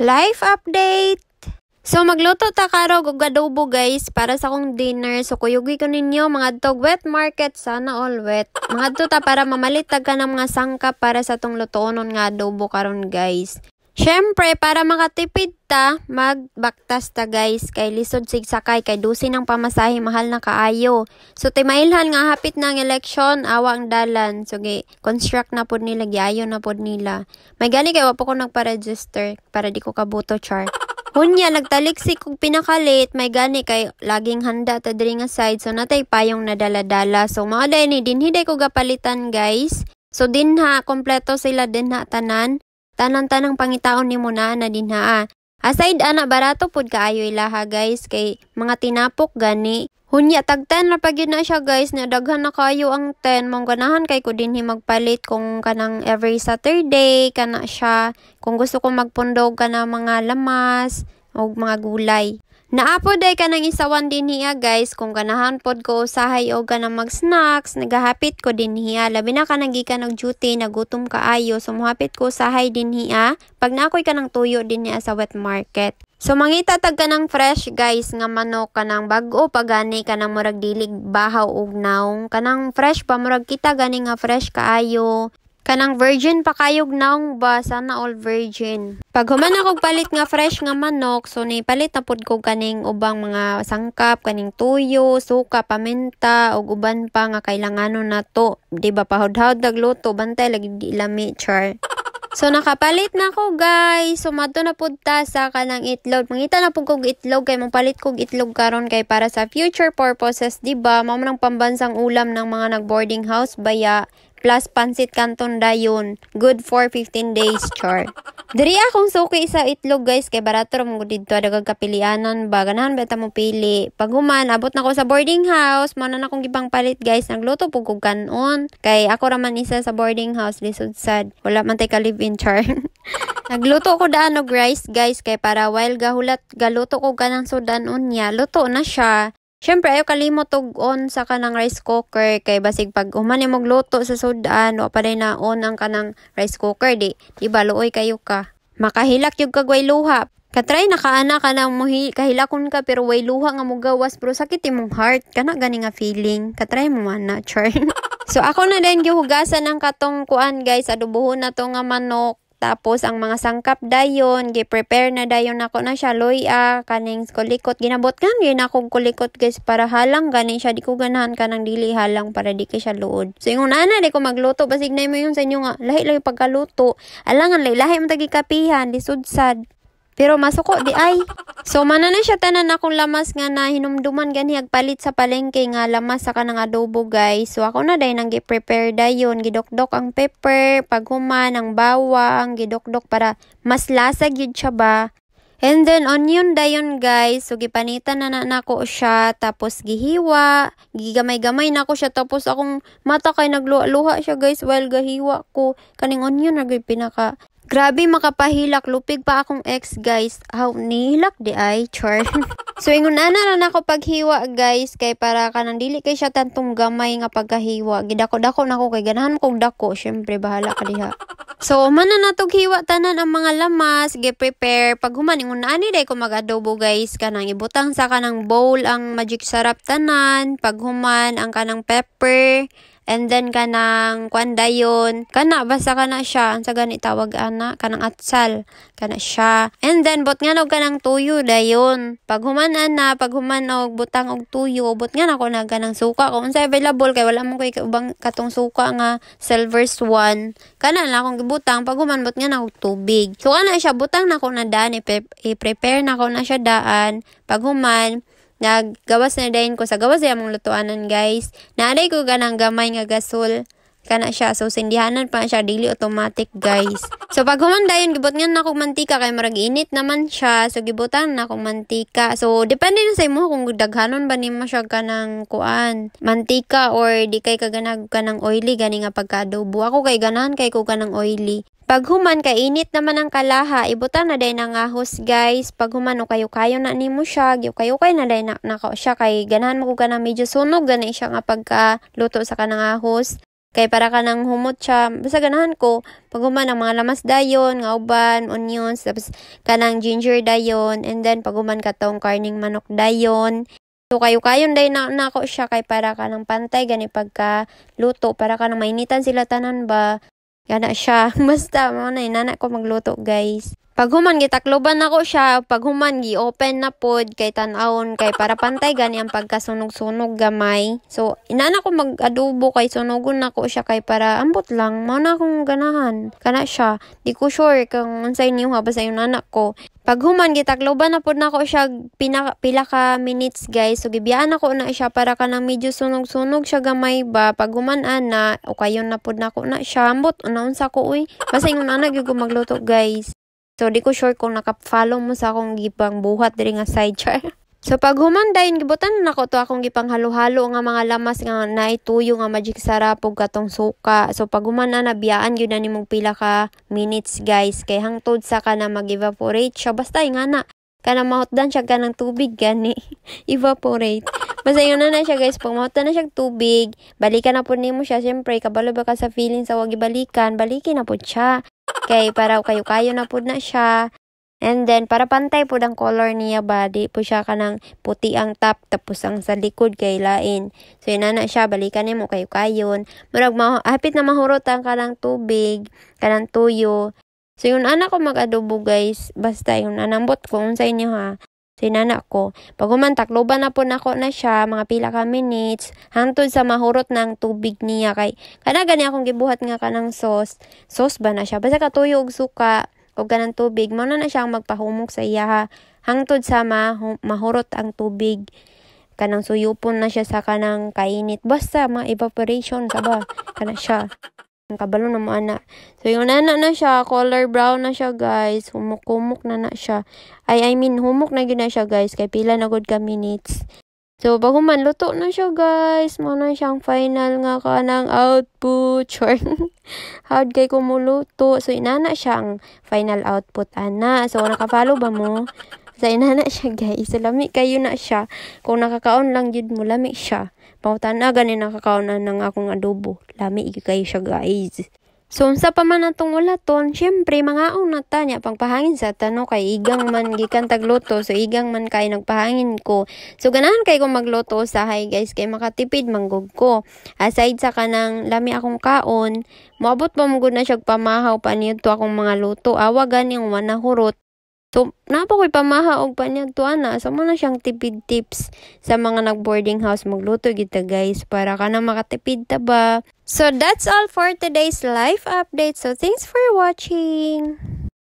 Life update! So magluto ta karog og adobo guys para sa akong dinner. So kuyugi ko ninyo mga tog wet market, sana all wet. Mga ta para mamalitag ka ng mga sangkap para sa tong lutoon nga adobo karon guys. Syempre, para makatipid ta, magbaktas ta guys, kay lisod sigsakay, kay dusin ng pamasahe, mahal na kaayo. So, timailhan nga hapit ng eleksyon, awa ang dalan. So, construct na pod nila, giayo na pod nila. May gani kay wapo ko nagpa-register, para di ko kabuto char. Hunya, nagtaliksik kog pinakalit, may gani kay laging handa ta diri nga side, so natay payong nadala-dala. So, mga day ni, dinhiday ko gapalitan guys. So, dinha, kompleto sila dinha tanan. Tanang-tanang pangitaon ni mo na dinha. Aside ana barato pud kaayo ilaha guys kay mga tinapok gani. Hunya tagtan na pag yun na siya guys, na daghan na kayo ang 10. Mong ganahan kay ko dinhi magpalit kung kanang every Saturday kana siya. Kung gusto ko magpundog ka na mga lamas o mga gulay. Naapo day ka nang isawan din hiya guys, kung ganahan pod ko usahay o ka nang mag-snacks, nagahapit ko din hiya. Labi na ka nag-ika nag-duty, nagutom ka ayo, so muhapit ko usahay din hiya. Pag naakoy ka ng tuyo din hiya sa wet market. So mangita tag ka ng fresh guys, nga manok ka ng bag-o pagani ka ng murag dilig bahaw ug naong. Kanang fresh pa, murag kita gani nga fresh kaayo. Kanang virgin pa kayog naong ba, sana all virgin. Pag human akong palit nga fresh nga manok, so ni palit na pud ko kaning ubang mga sangkap, kaning tuyo, suka, paminta, ug uban pa nga kailanganon nato. Di ba pahud-hud nagluto, bantay lagi di lami char. So nakapalit na ko guys. So madto na pud ta sa kanang itlog. Mangita na pud kog itlog kay mapalit kog itlog karon kay para sa future purposes, di ba? Mao man ang pambansang ulam ng mga nag-boarding house baya. Plus pansit canton dayon. Good for 15 days char. Diri akong suki sa itlog guys kay barato ra mo didto dagag kapilianan ba ganahan beta mo pili. Pag human abot na ko sa boarding house, mo na akong gibang palit guys, nagluto pug kog kanon. Kay ako ra man isa sa boarding house lisod sad. Wala man tay ka live in char. Nagluto ko daan og rice guys kay para while gahulat galuto ko kanang sudan unya, luto na siya. Siyempre, ayaw kalimot on sa kanang rice cooker kay basig pag humani mong luto sa sudan o pa na on ang kanang rice cooker di ba luoy kayo ka. Makahilak yung kagway luha. Katry nakaana ka na kahilakon ka pero way luha nga mo gawas pero sakit imong heart kana gani nga feeling. Katry mo man na char. So ako na din gihugasan ng katong kuan guys, adobohon na to nga manok. Tapos, ang mga sangkap dayon, gi-prepare na dayon ako na siya, loya, kaning kulikot. Ginabot nga, yun akong kulikot guys, para halang ganing siya. Di ko ganahan ka ng dili halang para di ka siya luod. So, yung una di ko magluto, basig na mo yun sa inyo nga, lahi-lahi pagkaluto. Alangan, lahi mo tagi kapihan, di sudsad. Pero masuko di ay. So mana na siya tanan akong lamas nga na hinumduman gani agpalit sa palengke nga lamas sa kanang adobo guys. So ako na day nang gi-prepare dayon, gidokdok ang pepper, paghuman ang bawang, gidokdok para mas lasag yun siya ba. And then onion dayon guys. So gipanitan na nako siya, tapos gihiwa, gigamay-gamay nako siya, tapos akong mata kay nagluha-luha siya guys while gahiwa ko. Kaning onion na pinaka grabe makapahilak, lupig pa akong ex guys. How nihilak di ay, char. So ingon ana na ako paghiwa guys, kay para kanang dili kay siya tantong gamay nga pagkahiwa. Gidako-dako nako kay ganahan kong dako, syempre bahala ka diha. So man na natog hiwa tanan ang mga lamas, gi-prepare. Pag human ingon ani day ko mag-adobo guys, kanang ibutang sa kanang bowl ang magic sarap tanan, pag human ang kanang pepper. And then kanang kuan dayon, kana basta kana siya, ang sa gani tawag ana, kanang atsal, kana siya. And then bot nga og kanang tuyo dayon. Pag human og butang og tuyo, bot nga nako na kanang suka kung unsa available kay wala mo kay ubang katong suka nga silver swan. Kana na akong gibutang, pag human bot nga na og tubig. So kana siya butang nako na daan, i-prepare nako na siya daan. Pag human naggawas na dayon ko sa gawas sa among lutuanan guys. Naaday ko ganang gamay nga gasol kana siya, so sindihanan pa siya, dili automatic guys. So pag human dayon gibot nga na akong mantika kay marag init naman siya, so gibutan na akong mantika. So depende na sa imo kung daghanon ba nimo siya kanang kuan mantika or di kay kaganag kanang oily gani nga pagka-adobo. Ako kay ganahan kay ko kanang oily. Pag human kay init naman ang kalaha, ibutan na day ng ahos guys. Pag human o kayo na nimo siya, kayo na day na siya kay ganahan mo ko kanang medyo sunog gani siya nga pagka luto sa kanang ahos. Kay para ka nang humot siya. Basta ganahan ko. Pag human ang mga lamas dayon, nga uban, onions, tapos kanang ginger dayon, and then pag human katong karning manok dayon. So kayo-kayon dayon na nako siya kay para ka nang pantay gani pagka luto, para ka nang mainitan sila tanan ba. Gana siya. Basta mo na inana ko magluto, guys. Pag human gitakloban nako siya, pag human gi-open na pod kay tan-awon kay para pantay gani ang pagkasunog-sunog gamay. So inana ko mag-adobo kay sunugon nako siya kay para ambot lang mao na akong ganahan. Kana siya. Di ko sure kung unsay niyo ha basta yung anak ko. Pag human gitakloban na pod nako siya pila ka minutes, guys. So gibiyaan nako na siya para kanang medyo sunog-sunog siya gamay ba. Pag human ana o kayon na pod nako na siya ambot unsa ko uy. Basta yung anak gyud ko magluto, guys. So, di ko sure kung naka-follow mo sa akong gipang buhat diri nga side char. So, pag human dayon gibutan na ko to akong gipang halo-halo nga mga lamas nga naituyo nga magic sarap ug katong suka. So, pag human na nabiyaan gyud na nimong pila ka minutes, guys. Kay hangtod sa kana mag-evaporate siya. Basta nga na. Kana mahutdan siya kanang tubig gani. Evaporate. Basta yun na siya, guys. Pag mahutdan na siya tubig, balikan na po nimo siya. Siyempre, kabalo ba ka sa feeling sa wag ibalikan, balikin na po siya. Kay para kayo-kayo na po na siya. And then, para pantay po ang color niya ba, di po siya kanang puti ang top, tapos ang sa likod kay lain. So, yun na siya, balikan niyo mo kayo-kayon. Murag, hapit na mahurot ang kanang tubig, kanang tuyo. So, yun anak ko mag-adobo, guys. Basta yun, anambot ko, unsay niyo ha. So, yun anak ko. Pag takloban na po nako na siya, mga pila ka minutes, hangtod sa mahurot ng tubig niya. Kay, kana gani akong gibuhat nga kanang sauce. Sauce ba na siya? Basta katuyo og suka, o ganang tubig, muna na siya ang magpahumok sa iya ha. Hangtod sa mahurot ang tubig. Kanang suyupon na siya sa kanang kainit. Basta, mga evaporation sa ba? Kana siya. Ang kabalo na mo ana. So yung na siya, color brown na siya, guys. Humok na siya. I mean humok na gyud na siya, guys, kay pila na gud ka minutes. So pag human luto na siya, guys. Mo na siyang final nga kanang output. Sure. Hard kay kumuluto. So inana siya ang final output ana. So naka-follow ba mo? Sa inana siya, guys. So lami kayo na siya. Kung nakakaon lang jud mo, lami siya. Pautan na ganin nakakaonan ng akong adobo. Lami kayo siya, guys. So, unsa pa man natong ulaton, syempre, mga na tanya, pangpahangin sa tano, kay igang man gikan tagluto, so igang man kay nagpahangin ko. So, ganahan kay ko magluto usahay, guys, kay makatipid manggug ko. Aside sa kanang lami akong kaon, moabot pa mo na siya pamahaw pa niyo to akong mga luto. Awa ganing wanahurot. So, napakoy pamahaog pa niya to ana. So, muna siyang tipid tips sa mga nag-boarding house. Magluto kita, guys, para ka na makatipid ta ba. So, that's all for today's life update. So, thanks for watching.